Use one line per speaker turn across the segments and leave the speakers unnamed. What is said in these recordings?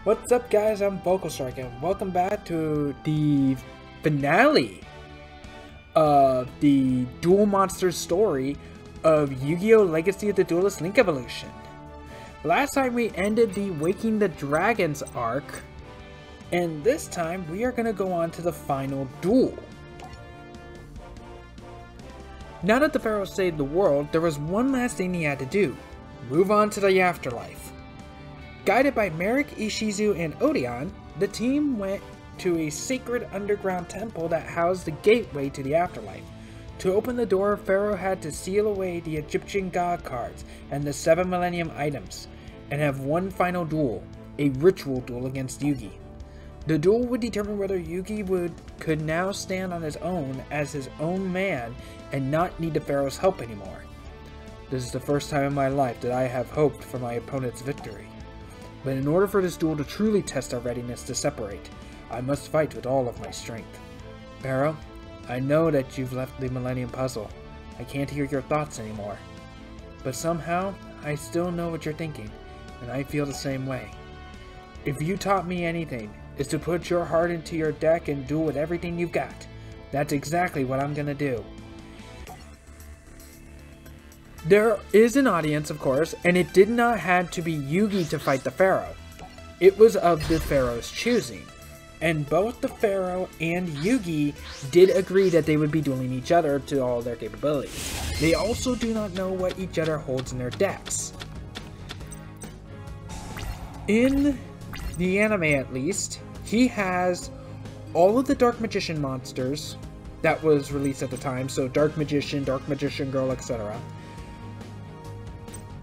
What's up, guys? I'm Vocal Strike, and welcome back to the finale of the Duel Monsters story of Yu-Gi-Oh! Legacy of the Duelist Link Evolution. Last time we ended the Waking the Dragons arc, and this time we are going to go on to the final duel. Now that the Pharaoh saved the world, there was one last thing he had to do: move on to the afterlife. Guided by Merrick, Ishizu, and Odeon, the team went to a sacred underground temple that housed the gateway to the afterlife. To open the door, Pharaoh had to seal away the Egyptian god cards and the 7 Millennium items, and have one final duel, a ritual duel against Yugi. The duel would determine whether Yugi could now stand on his own as his own man and not need the Pharaoh's help anymore. This is the first time in my life that I have hoped for my opponent's victory. But in order for this duel to truly test our readiness to separate, I must fight with all of my strength. Pharaoh, I know that you've left the Millennium Puzzle. I can't hear your thoughts anymore. But somehow, I still know what you're thinking, and I feel the same way. If you taught me anything, it's to put your heart into your deck and duel with everything you've got. That's exactly what I'm gonna do. There is an audience, of course, and it did not have to be Yugi to fight the Pharaoh. It was of the Pharaoh's choosing. And both the Pharaoh and Yugi did agree that they would be dueling each other to all their capabilities. They also do not know what each other holds in their decks. In the anime, at least, he has all of the Dark Magician monsters that was released at the time, so Dark Magician Girl, etc.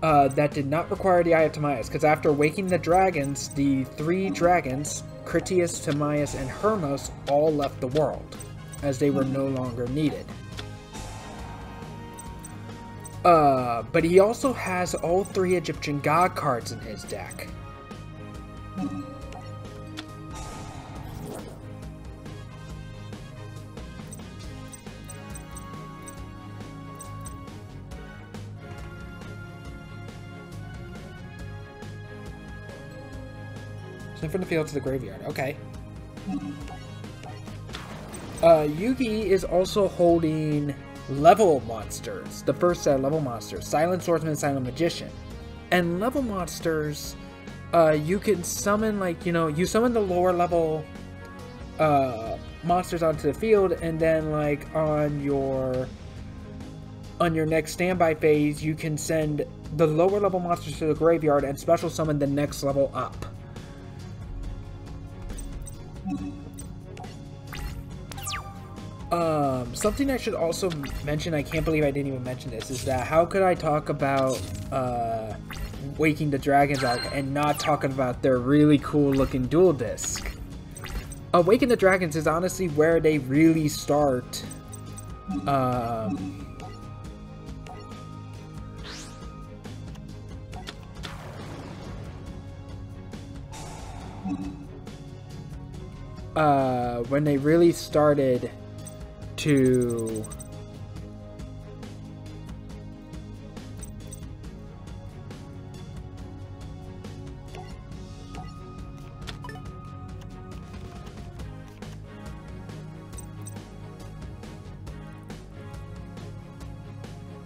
That did not require the Eye of Timaeus, because after waking the dragons, the 3 dragons, Critias, Timaeus, and Hermos, all left the world, as they were no longer needed. But he also has all 3 Egyptian god cards in his deck. Sent from the field to the graveyard. Okay. Yugi is also holding level monsters. The first set of level monsters. Silent Swordsman, Silent Magician. And level monsters, you can summon, like, you summon the lower level monsters onto the field, and then, like, on your next standby phase, you can send the lower level monsters to the graveyard and special summon the next level up. Something I should also mention, I can't believe I didn't even mention this, is that how could I talk about Waking the Dragons arc and not talking about their really cool looking duel disc? Waking the Dragons is honestly where they really start when they really started to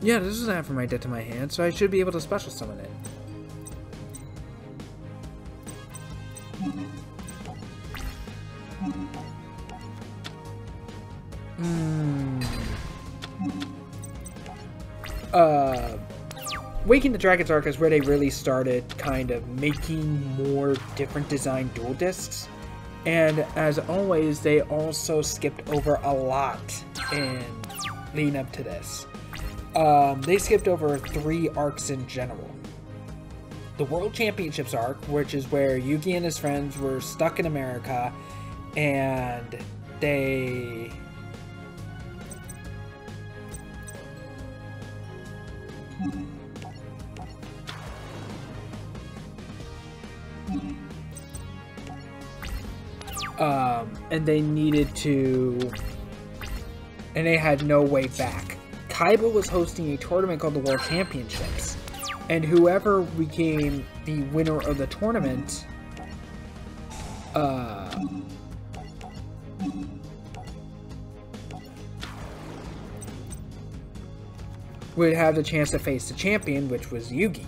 yeah, this is after my debt to my hand, so I should be able to special summon it. Waking the Dragons arc is where they really started kind of making more different design duel discs. And as always, they also skipped over a lot in leading up to this. They skipped over 3 arcs in general. The World Championships arc, which is where Yugi and his friends were stuck in America, and they needed to, and they had no way back. Kaiba was hosting a tournament called the World Championships, and whoever became the winner of the tournament would have the chance to face the champion, which was Yugi.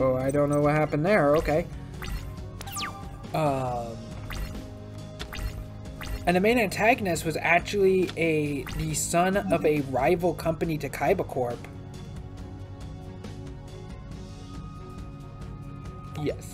Oh, I don't know what happened there. Okay. And the main antagonist was actually the son of a rival company to Kaiba Corp. Yes.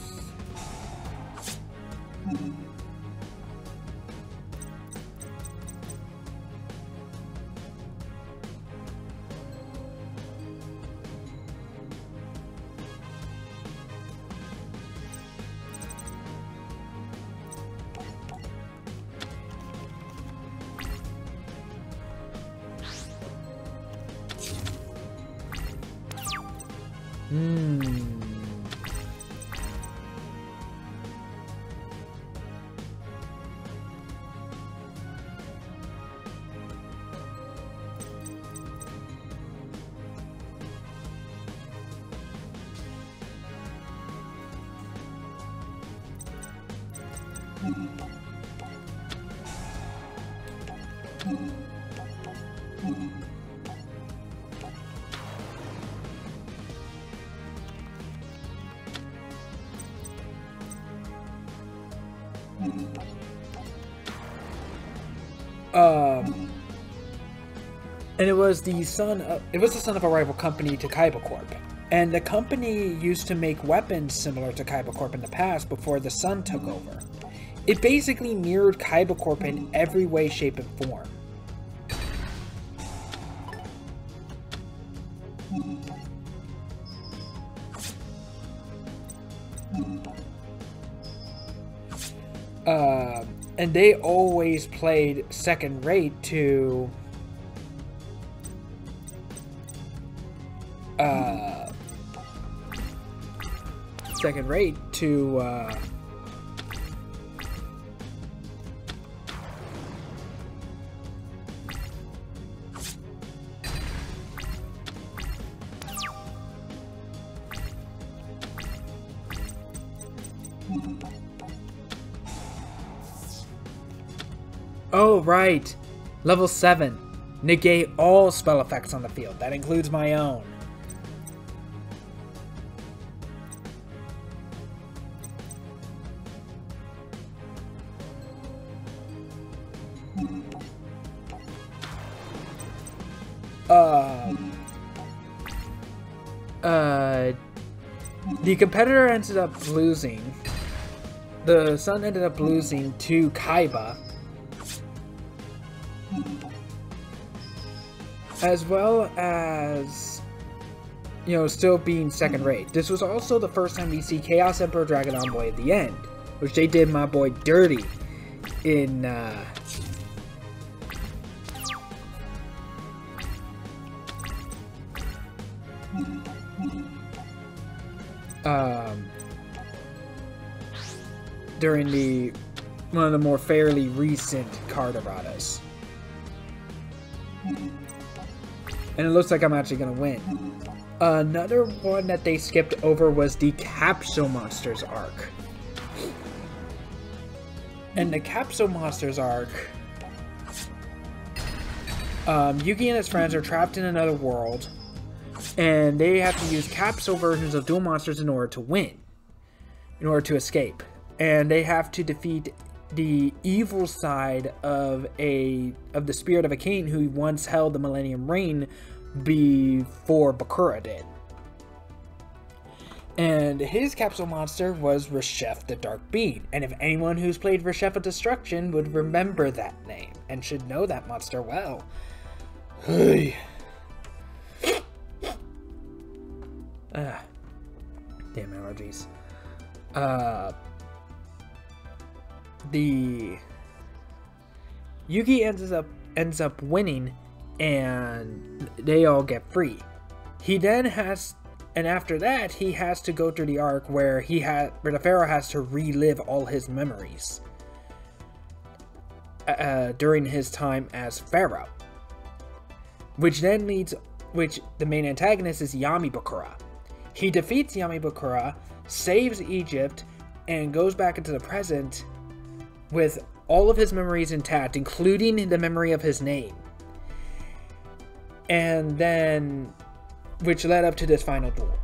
And it was the son of a rival company to Kaiba Corp. And the company used to make weapons similar to Kaiba Corp in the past before the son took over. It basically mirrored Kaiba Corp in every way, shape, and form. And they always played second rate to Oh, right. Level 7. Negate all spell effects on the field. That includes my own. The competitor ended up losing. The son ended up losing to Kaiba. As well as, you know, still being second rate. This was also the first time we see Chaos Emperor Dragon Envoy at the end, which they did my boy dirty in, during one of the more fairly recent card erratas. And it looks like I'm actually going to win. Another one that they skipped over was the Capsule Monsters arc. And the Capsule Monsters arc, Yugi and his friends are trapped in another world, and they have to use capsule versions of dual monsters in order to win, in order to escape. And they have to defeat the evil side of the spirit of a king who once held the Millennium Reign before Bakura did. And his capsule monster was Reshef the Dark Being. And if anyone who's played Reshef of Destruction would remember that name and should know that monster well. Hey. Damn allergies. Yugi ends up winning, and they all get free. He then has, and after that, he has to go through the arc where the Pharaoh has to relive all his memories during his time as Pharaoh, which the main antagonist is Yami Bakura. He defeats Yami Bakura, saves Egypt, and goes back into the present with all of his memories intact, including the memory of his name. And then, which led up to this final duel.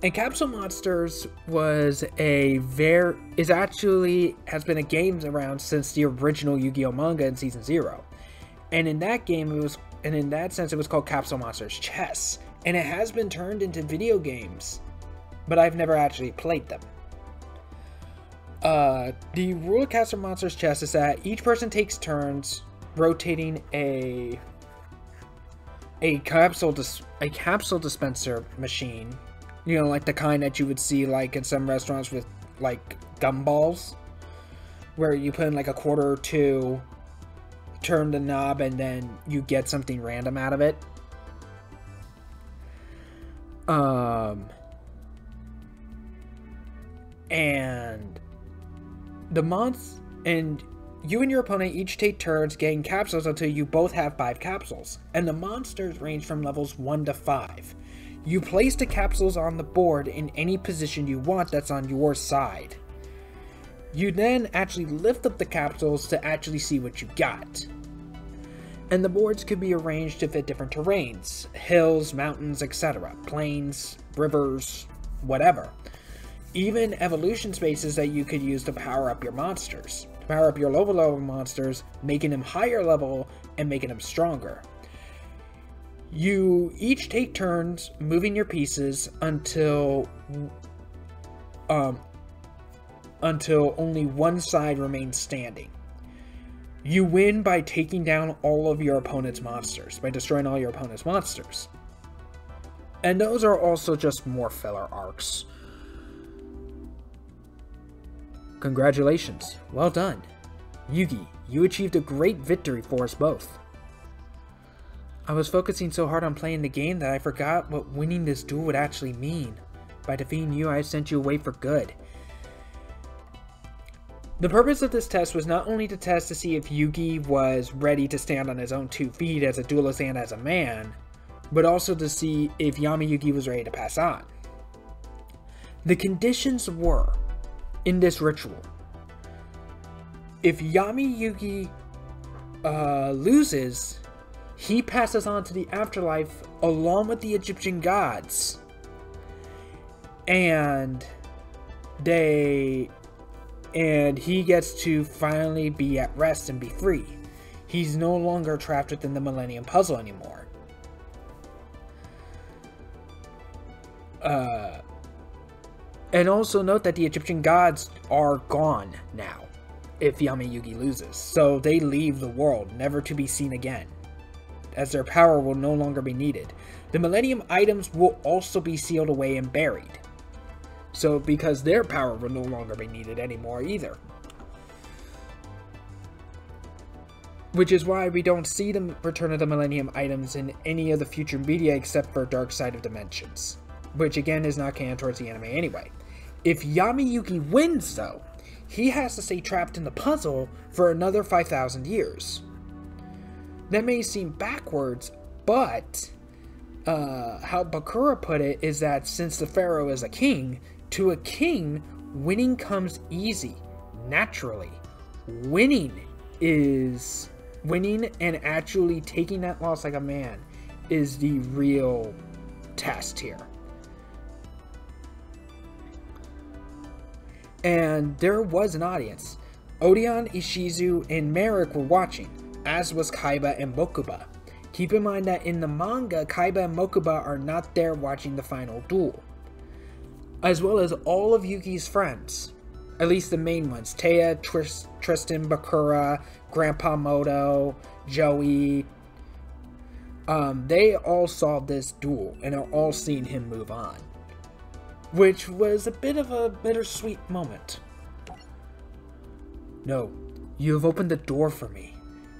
And Capsule Monsters has been a game around since the original Yu-Gi-Oh manga in Season 0. And in that game, in that sense, it was called Capsule Monsters Chess. And it has been turned into video games, but I've never actually played them. The rule of Capsule Monsters Chess is that each person takes turns rotating a capsule dispenser machine, you know, like the kind that you would see like in some restaurants with like gumballs, where you put in like a quarter or two, turn the knob, and then you get something random out of it. And you and your opponent each take turns getting capsules until you both have 5 capsules, and the monsters range from levels 1 to 5. You place the capsules on the board in any position you want that's on your side. You then actually lift up the capsules to actually see what you got. And the boards could be arranged to fit different terrains, hills, mountains, etc., plains, rivers, whatever. Even evolution spaces that you could use to power up your monsters. To power up your lower level monsters, making them higher level and making them stronger. You each take turns moving your pieces until only one side remains standing. You win by taking down all of your opponent's monsters, by destroying all your opponent's monsters. And those are also just more filler arcs. Congratulations, well done. Yugi, you achieved a great victory for us both. I was focusing so hard on playing the game that I forgot what winning this duel would actually mean. By defeating you, I sent you away for good. The purpose of this test was not only to test to see if Yugi was ready to stand on his own 2 feet as a duelist and as a man, but also to see if Yami Yugi was ready to pass on. The conditions were, in this ritual, if Yami Yugi loses, he passes on to the afterlife along with the Egyptian gods, and he gets to finally be at rest and be free. He's no longer trapped within the Millennium Puzzle anymore. And also note that the Egyptian gods are gone now if Yami Yugi loses, so they leave the world, never to be seen again, as their power will no longer be needed. The Millennium items will also be sealed away and buried, so because their power will no longer be needed anymore either. Which is why we don't see the Return of the Millennium items in any of the future media except for Dark Side of Dimensions, which again is not canon towards the anime anyway. If Yami Yugi wins though, he has to stay trapped in the puzzle for another 5,000 years. That may seem backwards, but how Bakura put it is that since the Pharaoh is a king, to a king, winning comes easy, naturally. Winning and actually taking that loss like a man is the real test here. And there was an audience. Odeon, Ishizu, and Merrick were watching, as was Kaiba and Mokuba. Keep in mind that in the manga, Kaiba and Mokuba are not there watching the final duel. As well as all of Yugi's friends. At least the main ones. Taya, Tristan, Bakura, Grandpa Moto, Joey. They all saw this duel and are all seeing him move on. Which was a bit of a bittersweet moment. No, You have opened the door for me.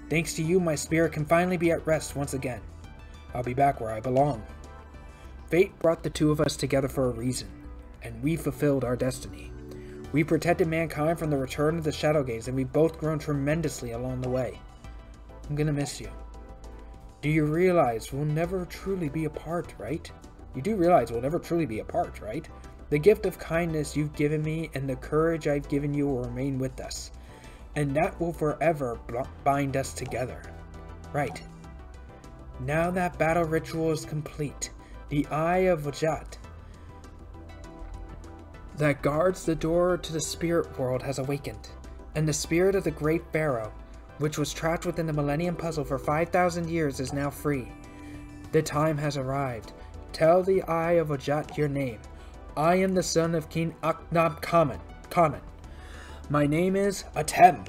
Thanks to you, my spirit can finally be at rest once again. I'll be back where I belong. Fate brought the two of us together for a reason, and we fulfilled our destiny. We protected mankind from the return of the Shadow Gaze, and we've both grown tremendously along the way. I'm gonna miss you. Do you realize we'll never truly be apart, right? You do realize we'll never truly be apart, right? The gift of kindness you've given me and the courage I've given you will remain with us. And that will forever bind us together. Right. Now that battle ritual is complete, the Eye of Vajat that guards the door to the spirit world has awakened, and the spirit of the great pharaoh, which was trapped within the Millennium Puzzle for 5,000 years, is now free. The time has arrived. Tell the Eye of Vajat your name. I am the son of King Akhnab Khanen. My name is Atem.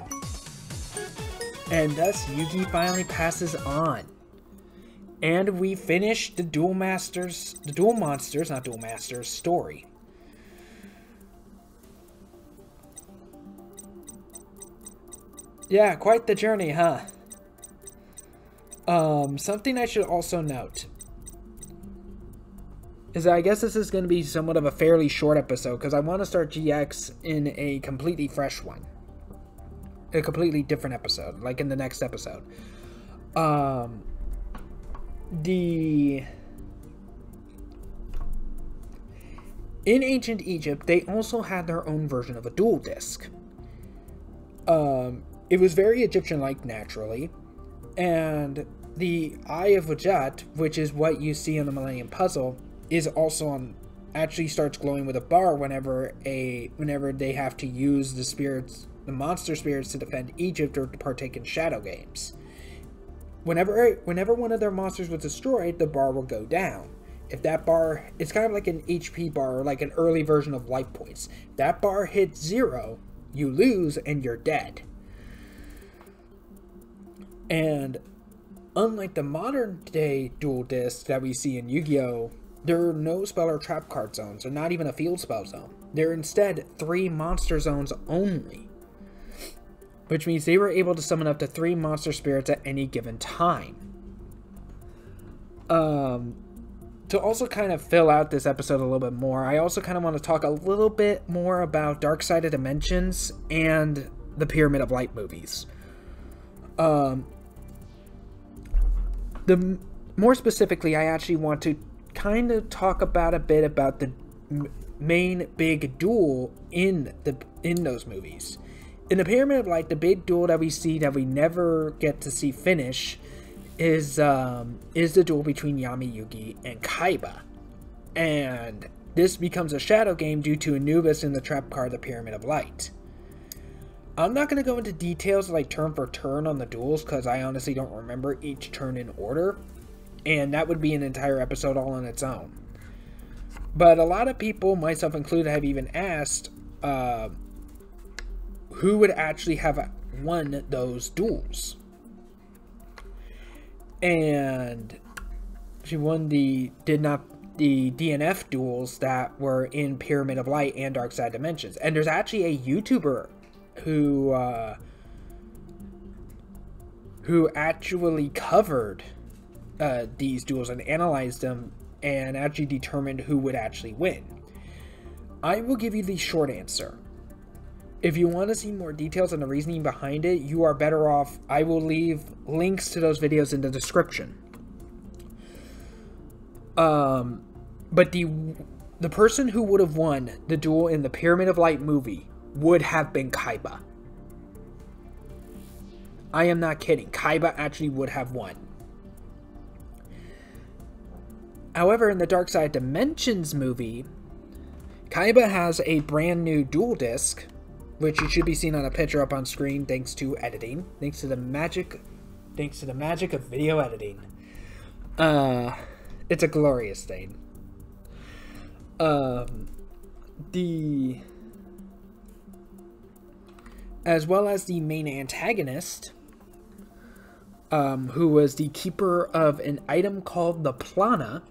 And thus Yugi finally passes on. And we finished the Duel Monsters story. Yeah, quite the journey, huh? Something I should also note is that I guess this is going to be somewhat of a fairly short episode because I want to start GX in a completely fresh one. A completely different episode, like in the next episode. In ancient Egypt, they also had their own version of a dual disc. It was very Egyptian-like, naturally, and the Eye of Vajat, which is what you see on the Millennium Puzzle, is also actually starts glowing with a bar whenever they have to use the monster spirits to defend Egypt or to partake in shadow games. Whenever one of their monsters was destroyed, the bar will go down. If that bar, it's kind of like an HP bar, or like an early version of life points. If that bar hits 0, you lose and you're dead. And unlike the modern day dual discs that we see in Yu-Gi-Oh!, there are no spell or trap card zones, or not even a field spell zone. There are instead 3 monster zones only, which means they were able to summon up to 3 monster spirits at any given time. To also kind of fill out this episode a little bit more, I also kind of want to talk a little bit more about Dark Side of Dimensions and the Pyramid of Light movies. More specifically, I actually want to kind of talk about a bit about the main big duel in those movies. In the Pyramid of Light, the big duel that we see that we never get to see finish is the duel between Yami Yugi and Kaiba. And this becomes a shadow game due to Anubis in the trap card, the Pyramid of Light. I'm not going to go into details like turn for turn on the duels because I honestly don't remember each turn in order. And that would be an entire episode all on its own. But a lot of people, myself included, have even asked who would actually have won those duels. And she won the DNF duels that were in Pyramid of Light and Dark Side Dimensions. And there's actually a YouTuber who actually covered these duels and analyzed them and actually determined who would actually win. I will give you the short answer. If you want to see more details on the reasoning behind it, you are better off. I will leave links to those videos in the description. But the person who would have won the duel in the Pyramid of Light movie would have been Kaiba. I am not kidding. Kaiba actually would have won. However, in the Dark Side Dimensions movie, Kaiba has a brand new dual disc, which you should be seeing on a picture up on screen thanks to editing. Thanks to the magic of video editing. It's a glorious thing. As well as the main antagonist, who was the keeper of an item called the Plana,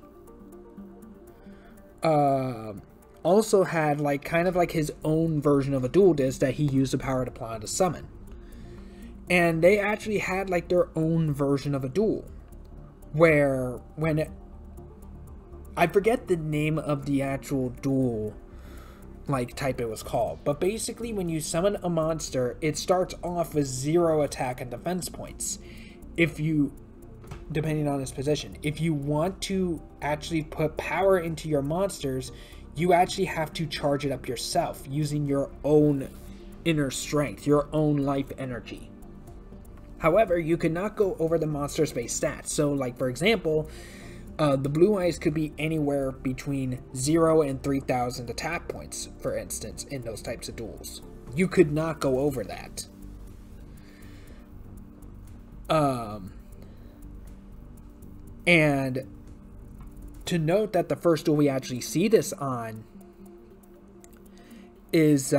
also had kind of like his own version of a dual disc that he used the power of the Plana to summon. And they actually had like their own version of a duel, where I forget the name of the actual duel like type it was called, but basically when you summon a monster, it starts off with 0 attack and defense points. If you, depending on its position, if you want to actually put power into your monsters, you actually have to charge it up yourself using your own inner strength, your own life energy. However, you cannot go over the monster's base stats. So like for example, the blue eyes could be anywhere between 0 and 3,000 attack points, for instance, in those types of duels. You could not go over that. And to note that the first duel we actually see this on is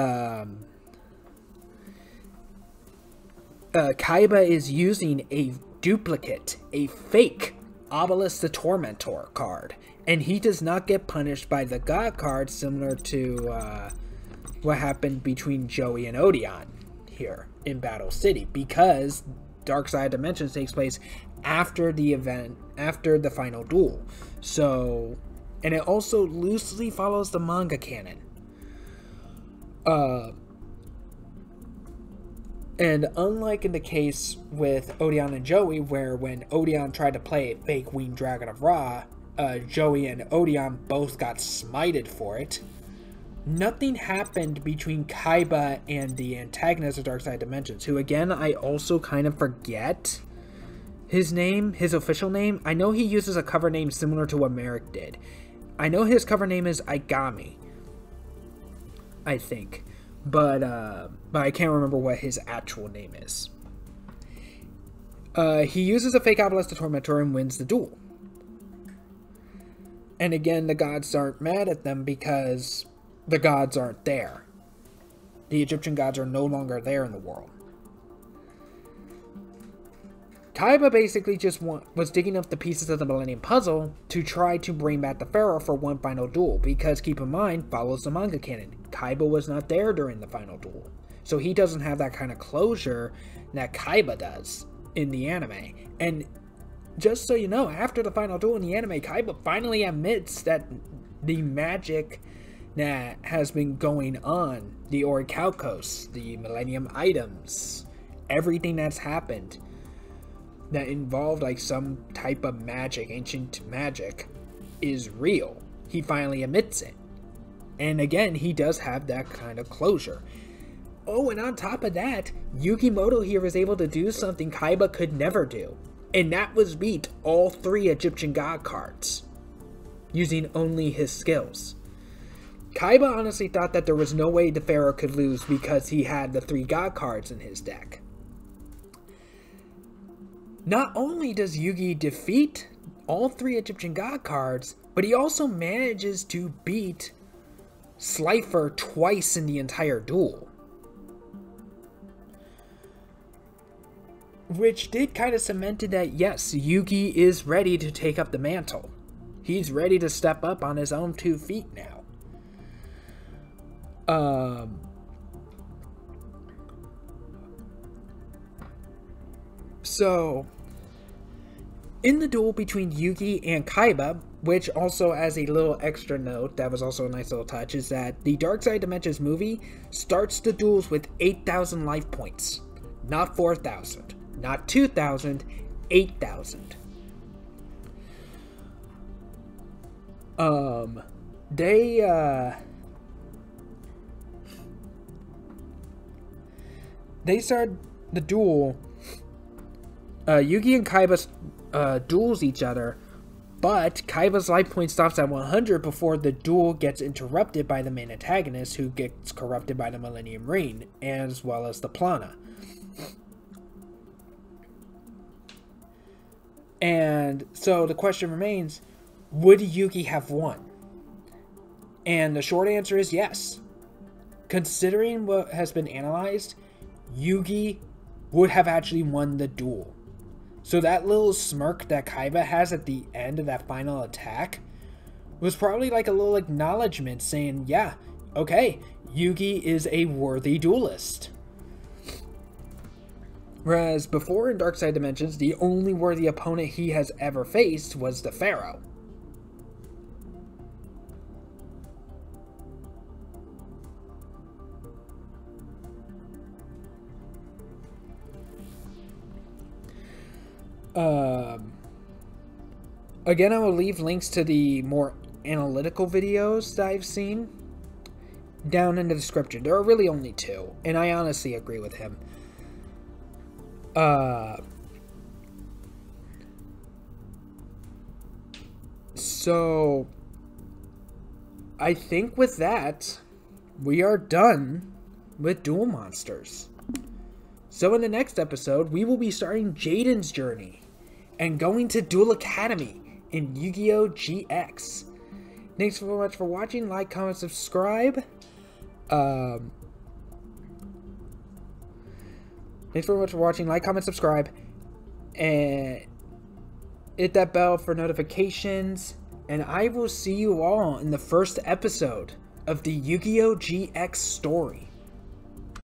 Kaiba is using a duplicate, a fake Obelisk the Tormentor card, and he does not get punished by the God card, similar to what happened between Joey and Odeon here in Battle City, because Dark Side Dimensions takes place after the event, after the final duel. So, and it also loosely follows the manga canon. And unlike in the case with Odeon and Joey, where when Odeon tried to play a fake Winged Dragon of Ra, Joey and Odeon both got smited for it, nothing happened between Kaiba and the antagonist of Dark Side Dimensions, who again, I also kind of forget his name, his official name. I know he uses a cover name similar to what Merrick did. I know his cover name is Igami, I think. But I can't remember what his actual name is. He uses a fake Obelisk the Tormentor and wins the duel. And again, the gods aren't mad at them because the gods aren't there. The Egyptian gods are no longer there in the world. Kaiba basically just was digging up the pieces of the Millennium Puzzle to try to bring back the Pharaoh for one final duel, because keep in mind, follows the manga canon. Kaiba was not there during the final duel, so he doesn't have that kind of closure that Kaiba does in the anime. And just so you know, after the final duel in the anime, Kaiba finally admits that the magic that has been going on, the Orichalcos, the Millennium items, everything that's happened that involved like some type of magic, ancient magic, is real. He finally admits it. And again, he does have that kind of closure. Oh, and on top of that, Yukimoto here is able to do something Kaiba could never do. And that was beat all 3 Egyptian god cards, using only his skills. Kaiba honestly thought that there was no way the Pharaoh could lose because he had the 3 god cards in his deck. Not only does Yugi defeat all 3 Egyptian god cards, but he also manages to beat Slifer twice in the entire duel. Which did kind of cemented that, yes, Yugi is ready to take up the mantle. He's ready to step up on his own 2 feet now. So, in the duel between Yugi and Kaiba, which also as a little extra note, that was also a nice little touch, is that the Dark Side Dimensions movie starts the duels with 8,000 life points. Not 4,000, not 2,000, 8,000. They start the duel. Yugi and Kaiba duels each other, but Kaiba's life point stops at 100 before the duel gets interrupted by the main antagonist, who gets corrupted by the Millennium Ring, as well as the Plana. And so the question remains, would Yugi have won? And the short answer is yes. Considering what has been analyzed, Yugi would have actually won the duel. So that little smirk that Kaiba has at the end of that final attack was probably like a little acknowledgement saying, yeah, okay, Yugi is a worthy duelist. Whereas before in Dark Side Dimensions, the only worthy opponent he has ever faced was the Pharaoh. Again, I will leave links to the more analytical videos that I've seen down in the description. There are really only 2, and I honestly agree with him. So I think with that, we are done with Duel Monsters. So in the next episode, we will be starting Jaden's journey and going to Duel Academy in Yu-Gi-Oh! GX. Thanks so much for watching. Like, comment, subscribe. Thanks very much for watching. Like, comment, subscribe. And hit that bell for notifications. And I will see you all in the first episode of the Yu-Gi-Oh! GX story.